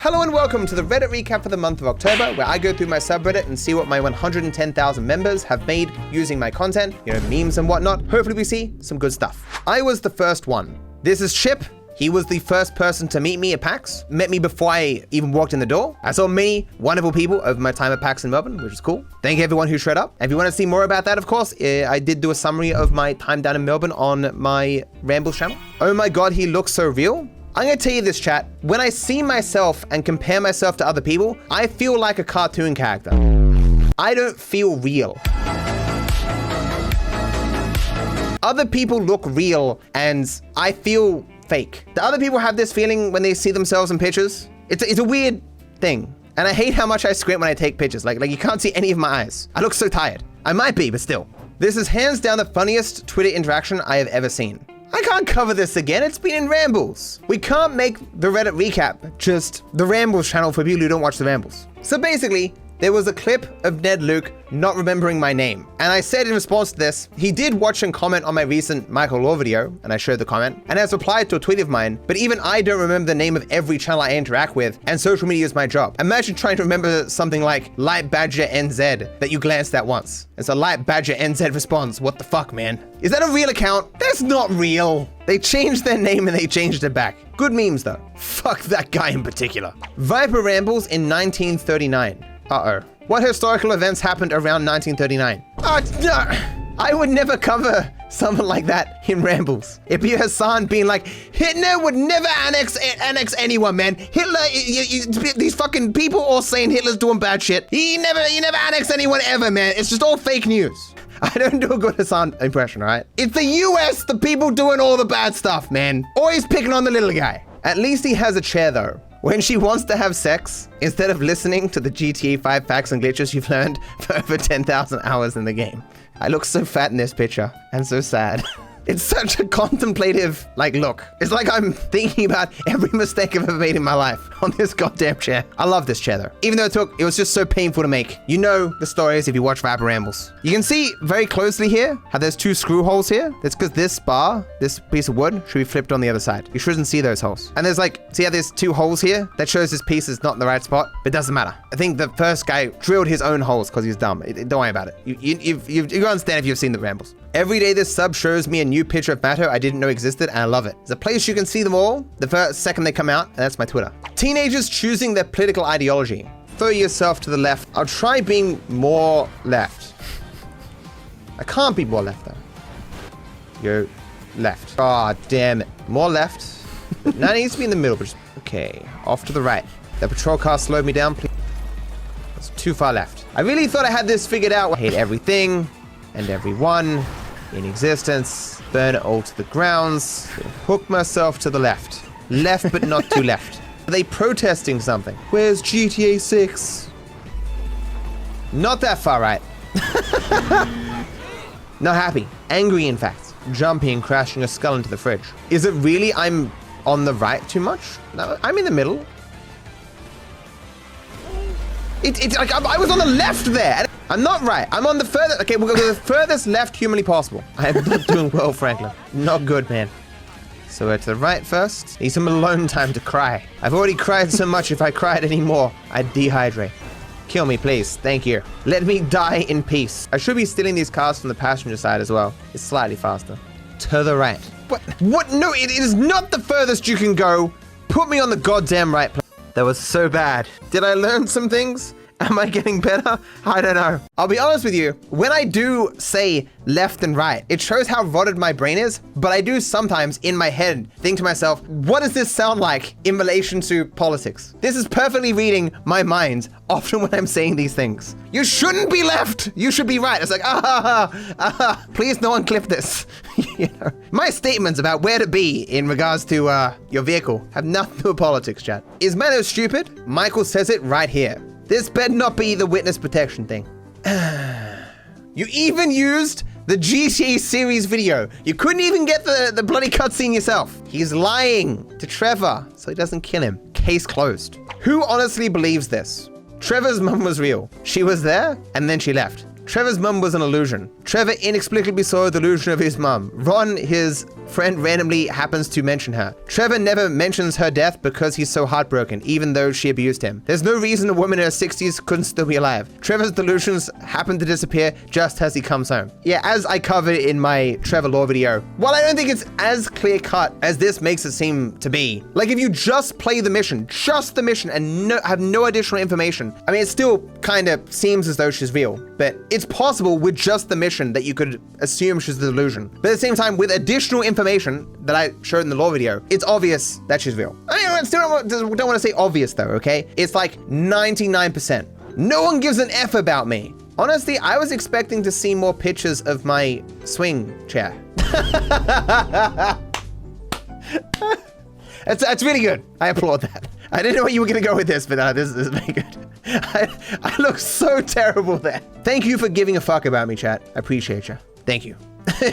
Hello and welcome to the Reddit recap for the month of October, where I go through my subreddit and see what my 110,000 members have made using my content, memes and whatnot. Hopefully we see some good stuff. I was the first one. This is Chip. He was the first person to meet me at PAX, met me before I even walked in the door. I saw many wonderful people over my time at PAX in Melbourne, which is cool. Thank you everyone who showed up. If you want to see more about that, of course, I did do a summary of my time down in Melbourne on my Rambles channel. Oh my God, he looks so real. I'm gonna tell you this, chat. When I see myself and compare myself to other people, I feel like a cartoon character. I don't feel real. Other people look real and I feel fake. Do other people have this feeling when they see themselves in pictures? It's a weird thing. And I hate how much I squint when I take pictures. Like you can't see any of my eyes. I look so tired. I might be, but still. This is hands down the funniest Twitter interaction I have ever seen. I can't cover this again, it's been in Rambles. We can't make the Reddit recap just the Rambles channel for people who don't watch the Rambles. So basically, there was a clip of Ned Luke not remembering my name. And I said in response to this, he did watch and comment on my recent Michael Law video, and I showed the comment, and has replied to a tweet of mine, but even I don't remember the name of every channel I interact with, and social media is my job. Imagine trying to remember something like Light Badger NZ that you glanced at once. It's a Light Badger NZ response, what the fuck, man? Is that a real account? That's not real. They changed their name and they changed it back. Good memes though. Fuck that guy in particular. Viper Rambles in 1939. Uh-oh. What historical events happened around 1939? No, I would never cover something like that in Rambles. It'd be Hassan being like, Hitler would never annex anyone, man. Hitler, these fucking people all saying Hitler's doing bad shit. He never annexed anyone ever, man. It's just all fake news. I don't do a good Hassan impression, right? It's the US, the people doing all the bad stuff, man. Always picking on the little guy. At least he has a chair though. When she wants to have sex, instead of listening to the GTA 5 facts and glitches you've learned for over 10,000 hours in the game. I look so fat in this picture and so sad. It's such a contemplative, look. It's like I'm thinking about every mistake I've ever made in my life on this goddamn chair. I love this chair though. Even though it was just so painful to make. You know the stories if you watch Viper Rambles. You can see very closely here how there's two screw holes here. That's because this bar, this piece of wood, should be flipped on the other side. You shouldn't see those holes. And there's see how there's two holes here? That shows this piece is not in the right spot, but it doesn't matter. I think the first guy drilled his own holes because he's dumb. Don't worry about it. You understand if you've seen the Rambles. Every day this sub shows me a new picture of matter I didn't know existed, and I love it. It's a place you can see them all the first second they come out, and that's my Twitter. Teenagers choosing their political ideology. Throw yourself to the left. I'll try being more left. I can't be more left though. Go left. Ah, damn it. More left. Now it needs to be in the middle, but just, okay. Off to the right. The patrol car slowed me down, please. That's too far left. I really thought I had this figured out. I hate everything and everyone in existence. Burn it all to the grounds. Hook myself to the left. Left, but not too left. Are they protesting something? Where's GTA 6? Not that far right. Not happy. Angry, in fact. Jumpy and crashing a skull into the fridge. Is it really I'm on the right too much? No, I'm in the middle. It's like I was on the left there. I'm not right. I'm on the furthest. Okay, we'll go to the furthest left humanly possible. I am not doing well, Franklin. Not good, man. So we're to the right first. Need some alone time to cry. I've already cried so much. If I cried anymore, I'd dehydrate. Kill me, please. Thank you. Let me die in peace. I should be stealing these cars from the passenger side as well. It's slightly faster. To the right. What? No, it is not the furthest you can go. Put me on the goddamn right place. That was so bad. Did I learn some things? Am I getting better? I don't know. I'll be honest with you. When I do say left and right, it shows how rotted my brain is, but I do sometimes in my head think to myself, what does this sound like in relation to politics? This is perfectly reading my mind often when I'm saying these things. You shouldn't be left. You should be right. It's like, please no one clip this. My statements about where to be in regards to your vehicle have nothing to do with politics, chat. Is Mano stupid? Michael says it right here. This better not be the witness protection thing. You even used the GTA series video. You couldn't even get the bloody cutscene yourself. He's lying to Trevor so he doesn't kill him. Case closed. Who honestly believes this? Trevor's mum was real. She was there and then she left. Trevor's mum was an illusion. Trevor inexplicably saw a delusion of his mum. Ron, his friend, randomly happens to mention her. Trevor never mentions her death because he's so heartbroken, even though she abused him. There's no reason a woman in her 60s couldn't still be alive. Trevor's delusions happen to disappear just as he comes home. Yeah, as I covered in my Trevor lore video, while I don't think it's as clear cut as this makes it seem to be, like if you just play the mission, and have no additional information, I mean, it still kind of seems as though she's real, but it's possible with just the mission that you could assume she's the delusion. But at the same time, with additional information that I showed in the lore video, it's obvious that she's real. I mean, I still don't want to say obvious though, okay? It's like 99%. No one gives an F about me. Honestly, I was expecting to see more pictures of my swing chair. That's really good. I applaud that. I didn't know where you were gonna go with this, but this is very good. I look so terrible there. Thank you for giving a fuck about me, chat. I appreciate you. Thank you.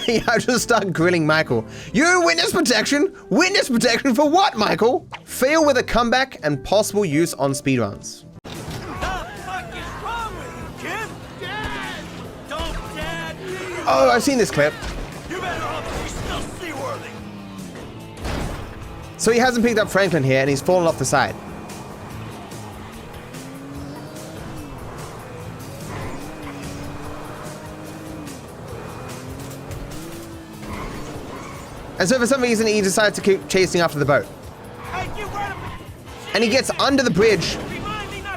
Yeah, I just start grilling Michael. You witness protection? Witness protection for what, Michael? Fail with a comeback and possible use on speedruns. What the fuck is wrong with you, kid? Dad! Don't dad me! Oh, I've seen this clip. You better hope he's still seaworthy. So he hasn't picked up Franklin here and he's fallen off the side. And so for some reason he decides to keep chasing after the boat. And he gets under the bridge,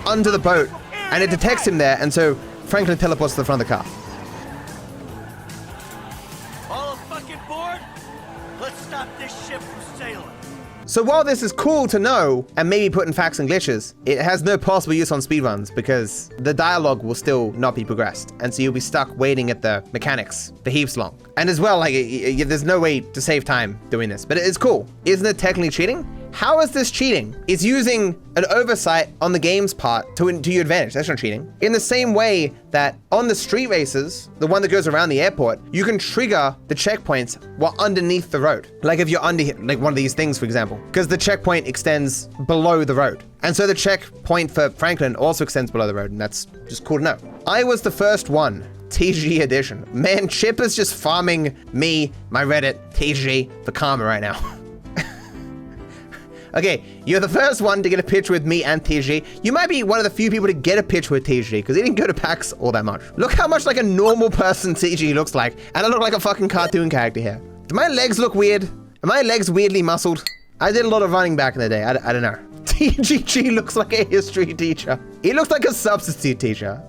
under the boat, and it detects him there, and so Franklin teleports to the front of the car. All fucking board? Let's stop this ship from sailing. So while this is cool to know, and maybe put in facts and glitches, it has no possible use on speedruns because the dialogue will still not be progressed. And so you'll be stuck waiting at the mechanics for heaps long. And as well, like, there's no way to save time doing this, but it's cool. Isn't it technically cheating? How is this cheating? It's using an oversight on the game's part to your advantage. That's not cheating. In the same way that on the street races, the one that goes around the airport, you can trigger the checkpoints while underneath the road. Like if you're under like one of these things, for example, because the checkpoint extends below the road. And so the checkpoint for Franklin also extends below the road, and that's just cool to know. I was the first one. TG edition. Man, Chip is just farming me, my Reddit, TG for karma right now. Okay, you're the first one to get a picture with me and TG. You might be one of the few people to get a picture with TG because he didn't go to PAX all that much. Look how much like a normal person TG looks like. And I look like a fucking cartoon character here. Do my legs look weird? Are my legs weirdly muscled? I did a lot of running back in the day. I don't know. TGG looks like a history teacher. He looks like a substitute teacher.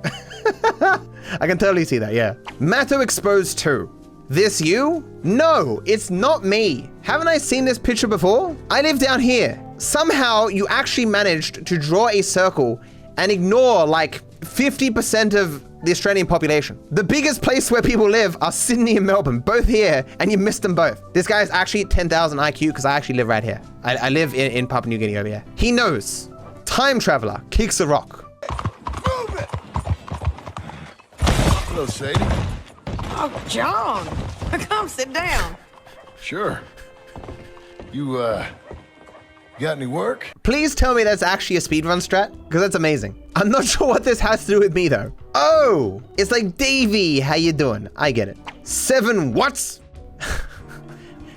I can totally see that, yeah. Matto exposed 2. This you? No, it's not me. Haven't I seen this picture before? I live down here. Somehow you actually managed to draw a circle and ignore like 50% of the Australian population. The biggest place where people live are Sydney and Melbourne, both here, and you missed them both. This guy is actually 10,000 IQ because I actually live right here. I live in Papua New Guinea over here. He knows. Time traveler kicks a rock. Move it! Hello, Sadie. Oh, John, come sit down. Sure. You got any work? Please tell me that's actually a speedrun strat, because that's amazing. I'm not sure what this has to do with me though. Oh, it's like Davey, how you doing? I get it. 7 what's?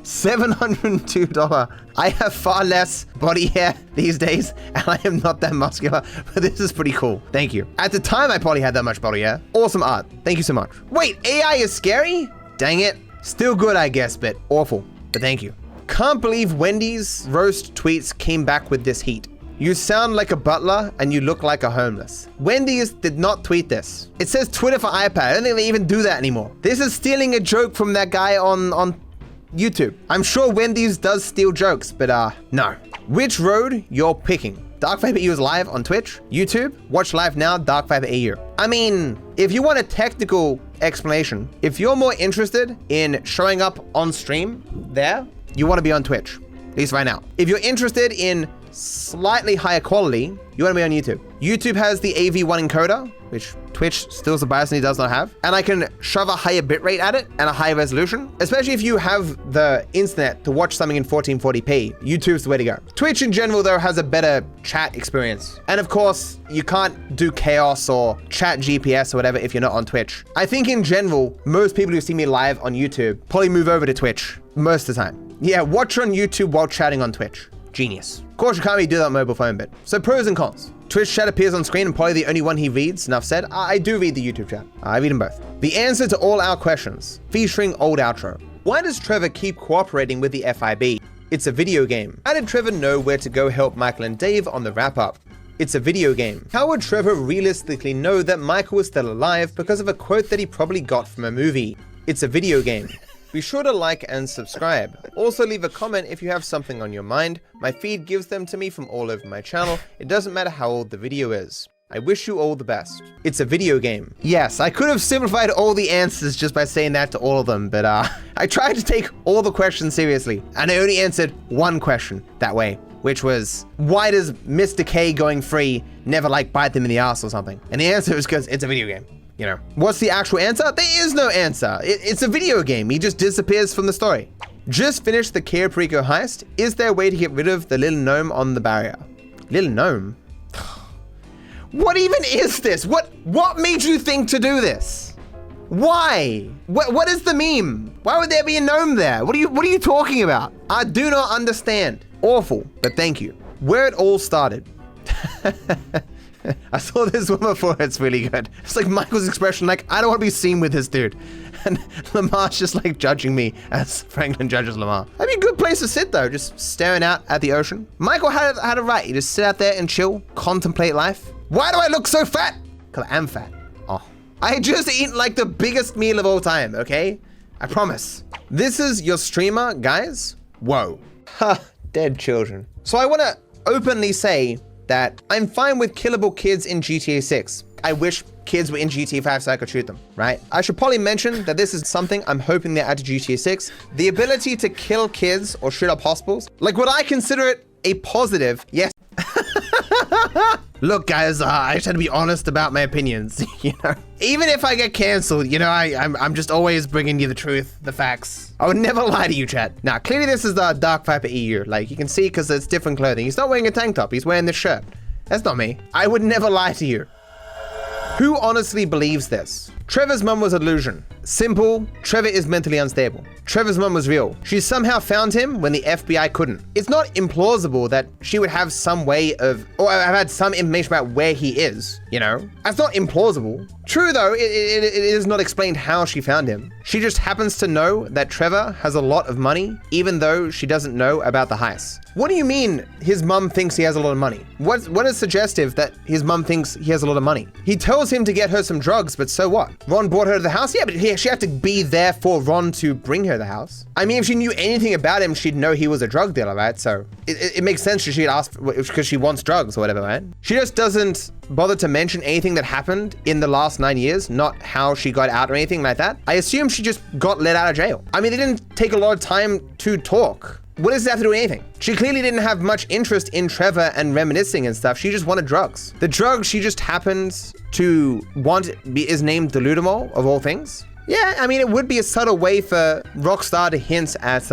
$702. I have far less body hair these days, and I am not that muscular, but this is pretty cool. Thank you. At the time, I probably had that much body hair. Awesome art. Thank you so much. Wait, AI is scary? Dang it. Still good, I guess, but awful. But thank you. Can't believe Wendy's roast tweets came back with this heat. You sound like a butler and you look like a homeless. Wendy's did not tweet this. It says Twitter for iPad. I don't think they even do that anymore. This is stealing a joke from that guy on YouTube. I'm sure Wendy's does steal jokes, but no. Which road you're picking? DarkViperAU is live on Twitch, YouTube. Watch live now, DarkViperAU. I mean, if you want a technical explanation, if you're more interested in showing up on stream there, you want to be on Twitch, at least right now. If you're interested in slightly higher quality, you want to be on YouTube. YouTube has the AV1 encoder, which Twitch still surprisingly does not have. And I can shove a higher bitrate at it and a higher resolution, especially if you have the internet to watch something in 1440p. YouTube's the way to go. Twitch in general, though, has a better chat experience. And of course, you can't do chaos or chat GPS or whatever if you're not on Twitch. I think in general, most people who see me live on YouTube probably move over to Twitch most of the time. Yeah, watch on YouTube while chatting on Twitch. Genius. Of course, you can't really do that on mobile phone bit. So pros and cons. Twitch chat appears on screen and probably the only one he reads. Enough said. I do read the YouTube chat. I read them both. The answer to all our questions, featuring old outro. Why does Trevor keep cooperating with the FIB? It's a video game. How did Trevor know where to go help Michael and Dave on the wrap up? It's a video game. How would Trevor realistically know that Michael was still alive because of a quote that he probably got from a movie? It's a video game. Be sure to like and subscribe. Also leave a comment if you have something on your mind. My feed gives them to me from all over my channel. It doesn't matter how old the video is. I wish you all the best. It's a video game. Yes, I could have simplified all the answers just by saying that to all of them, but I tried to take all the questions seriously, and I only answered one question that way, which was, why does Mr. K going free never like bite them in the ass or something? And the answer is because it's a video game. You know, what's the actual answer? There is no answer. It's a video game. He just disappears from the story. Just finished the Kia Perico heist. Is there a way to get rid of the little gnome on the barrier? Little gnome? What even is this? What made you think to do this? Why? What is the meme? Why would there be a gnome there? What are you talking about? I do not understand. Awful, but thank you. Where it all started. I saw this one before, it's really good. It's like Michael's expression, like, I don't want to be seen with this dude. And Lamar's just like judging me as Franklin judges Lamar. That'd be a good place to sit though, just staring out at the ocean. Michael had it right. You just sit out there and chill, contemplate life. Why do I look so fat? Because I am fat. Oh. I just eaten like the biggest meal of all time, okay? I promise. This is your streamer, guys. Whoa. Ha, dead children. So I want to openly say that I'm fine with killable kids in GTA 6. I wish kids were in GTA 5 so I could shoot them, right? I should probably mention that this is something I'm hoping they add to GTA 6. The ability to kill kids or shoot up hospitals. Like, would I consider it a positive? Yes. Look, guys, I just had to be honest about my opinions, you know? Even if I get canceled, you know, I'm just always bringing you the truth, the facts. I would never lie to you, chat. Now, clearly this is the DarkViperAU. Like, you can see because it's different clothing. He's not wearing a tank top. He's wearing this shirt. That's not me. I would never lie to you. Who honestly believes this? Trevor's mum was a delusion. Simple, Trevor is mentally unstable. Trevor's mum was real. She somehow found him when the FBI couldn't. It's not implausible that she would have some way of, or have had some information about where he is, you know? That's not implausible. True though, it is not explained how she found him. She just happens to know that Trevor has a lot of money, even though she doesn't know about the heist. What do you mean his mum thinks he has a lot of money? What is suggestive that his mum thinks he has a lot of money? He tells him to get her some drugs, but so what? Ron brought her to the house? Yeah, but she had to be there for Ron to bring her to the house. I mean, if she knew anything about him, she'd know he was a drug dealer, right? So it makes sense she'd ask because she wants drugs or whatever, right? She just doesn't bother to mention anything that happened in the last 9 years, not how she got out or anything like that. I assume she just got let out of jail. I mean, they didn't take a lot of time to talk. What does it have to do with anything? She clearly didn't have much interest in Trevor and reminiscing and stuff. She just wanted drugs. The drug she just happens to want is named Deludamol, of all things. Yeah, I mean, it would be a subtle way for Rockstar to hint at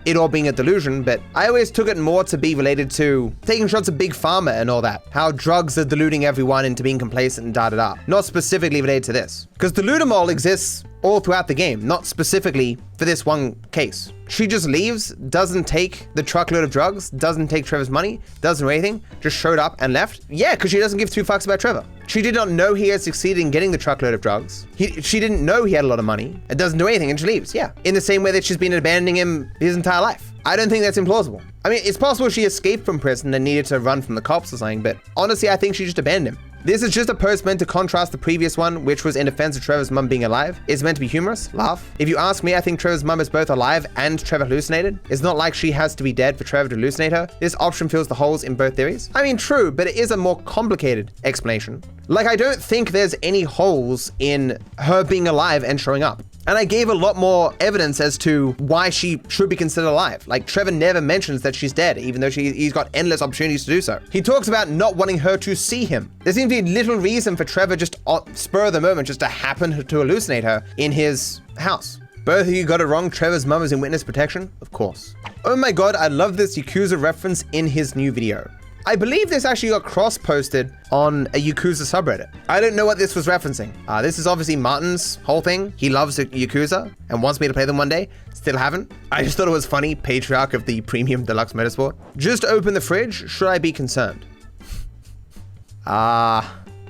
it all being a delusion, but I always took it more to be related to taking shots at Big Pharma and all that. How drugs are deluding everyone into being complacent and da-da-da. Not specifically related to this. Because Deludamol exists all throughout the game, not specifically for this one case. She just leaves, doesn't take the truckload of drugs, doesn't take Trevor's money, doesn't do anything, just showed up and left. Yeah, because she doesn't give two fucks about Trevor. She did not know he had succeeded in getting the truckload of drugs. She didn't know he had a lot of money. It doesn't do anything and she leaves, yeah. In the same way that she's been abandoning him his entire life. I don't think that's implausible. I mean, it's possible she escaped from prison and needed to run from the cops or something, but honestly, I think she just abandoned him. This is just a post meant to contrast the previous one, which was in defense of Trevor's mum being alive. It's meant to be humorous, laugh. If you ask me, I think Trevor's mum is both alive and Trevor hallucinated. It's not like she has to be dead for Trevor to hallucinate her. This option fills the holes in both theories. I mean, true, but it is a more complicated explanation. Like, I don't think there's any holes in her being alive and showing up. And I gave a lot more evidence as to why she should be considered alive. Like, Trevor never mentions that she's dead, even though he's got endless opportunities to do so. He talks about not wanting her to see him. There seems to be little reason for Trevor just spur of the moment just to happen to hallucinate her in his house. Both of you got it wrong. Trevor's mum is in witness protection? Of course. Oh my god, I love this Yakuza reference in his new video. I believe this actually got cross-posted on a Yakuza subreddit. I don't know what this was referencing. This is obviously Martin's whole thing. He loves Yakuza and wants me to play them one day. Still haven't. I just thought it was funny, patriarch of the premium deluxe motorsport. Just open the fridge. Should I be concerned?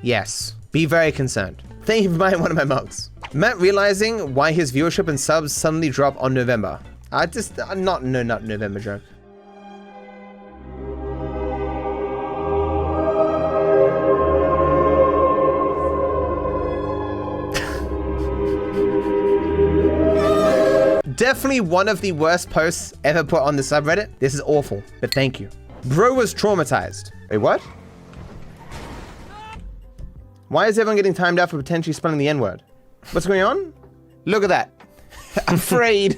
Yes. Be very concerned. Thank you for buying one of my mugs. Matt realizing why his viewership and subs suddenly drop on November. Not November joke. Definitely one of the worst posts ever put on the subreddit. This is awful, but thank you. Bro was traumatized. Wait, what? Why is everyone getting timed out for potentially spelling the N-word? What's going on? Look at that. Afraid.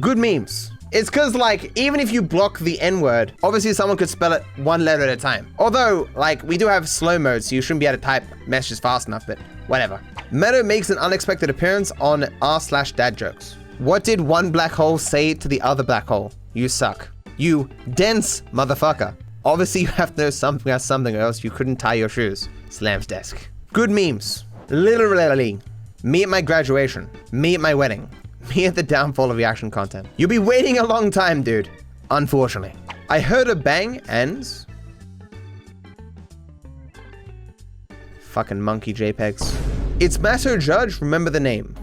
Good memes. It's because, like, even if you block the N-word, obviously someone could spell it one letter at a time. Although, like, we do have slow mode, so you shouldn't be able to type messages fast enough, but whatever. Meadow makes an unexpected appearance on r/dad jokes. What did one black hole say to the other black hole? You suck. You dense motherfucker. Obviously you have to know something about something or else you couldn't tie your shoes. Slams desk. Good memes. Literally. Me at my graduation. Me at my wedding. Me at the downfall of reaction content. You'll be waiting a long time, dude. Unfortunately. I heard a bang and... Fucking monkey JPEGs. It's Maso Judge, remember the name.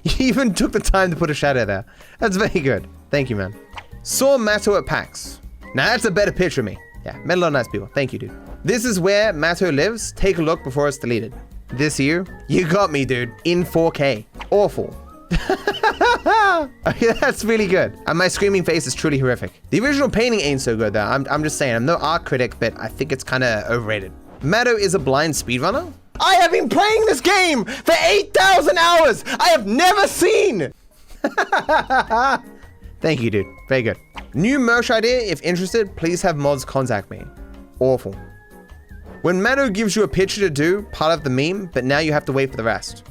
You even took the time to put a shadow there. That's very good. Thank you, man. Saw Mato at PAX. Now that's a better picture of me. Yeah, met a lot of nice people. Thank you, dude. This is where Mato lives. Take a look before it's deleted. This year, you got me, dude. In 4K. Awful. Okay, that's really good. And my screaming face is truly horrific. The original painting ain't so good, though. I'm just saying. I'm no art critic, but I think it's kind of overrated. Mato is a blind speedrunner? I have been playing this game for 8,000 hours. I have never seen. Thank you, dude. Very good. New merch idea. If interested, please have mods contact me. Awful. When Mato gives you a picture to do, part of the meme, but now you have to wait for the rest.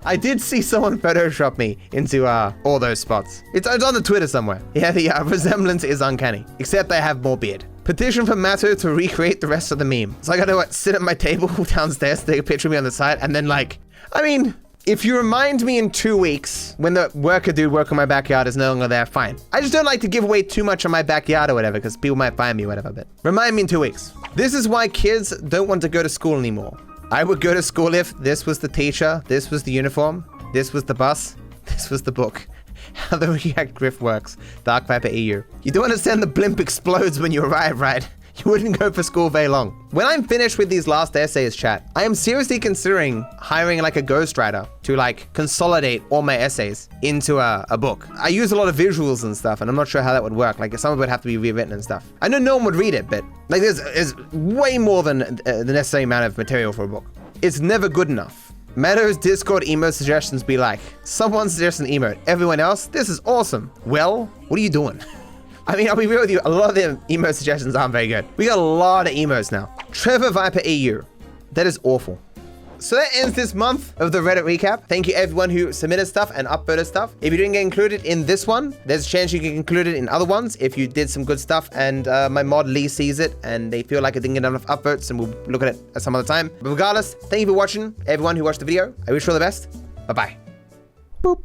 I did see someone Photoshop me into all those spots. It's on the Twitter somewhere. Yeah, the resemblance is uncanny, except I have more beard. Petition for Mato to recreate the rest of the meme. So I gotta sit at my table downstairs, take a picture of me on the side, and then like, I mean, if you remind me in 2 weeks when the worker dude working in my backyard is no longer there, fine. I just don't like to give away too much of my backyard or whatever, because people might find me or whatever, but remind me in 2 weeks. This is why kids don't want to go to school anymore. I would go to school if this was the teacher, this was the uniform, this was the bus, this was the book. How the React Griff works. DarkViperAU. You don't understand the blimp explodes when you arrive, right? You wouldn't go for school very long. When I'm finished with these last essays, chat, I am seriously considering hiring like a ghostwriter to like consolidate all my essays into a book. I use a lot of visuals and stuff, and I'm not sure how that would work. Like some of it would have to be rewritten and stuff. I know no one would read it, but like there's way more than the necessary amount of material for a book. It's never good enough. Mato's Discord emote suggestions be like, someone suggests an emote, everyone else, this is awesome. Well, what are you doing? I mean, I'll be real with you, a lot of the emote suggestions aren't very good. We got a lot of emotes now. Trevor Viper AU. That is awful. So that ends this month of the Reddit recap. Thank you everyone who submitted stuff and upvoted stuff. If you didn't get included in this one, there's a chance you get included in other ones if you did some good stuff and my mod Lee sees it and they feel like it didn't get enough upvotes and we'll look at it at some other time. But regardless, thank you for watching, everyone who watched the video. I wish you all the best. Bye-bye. Boop.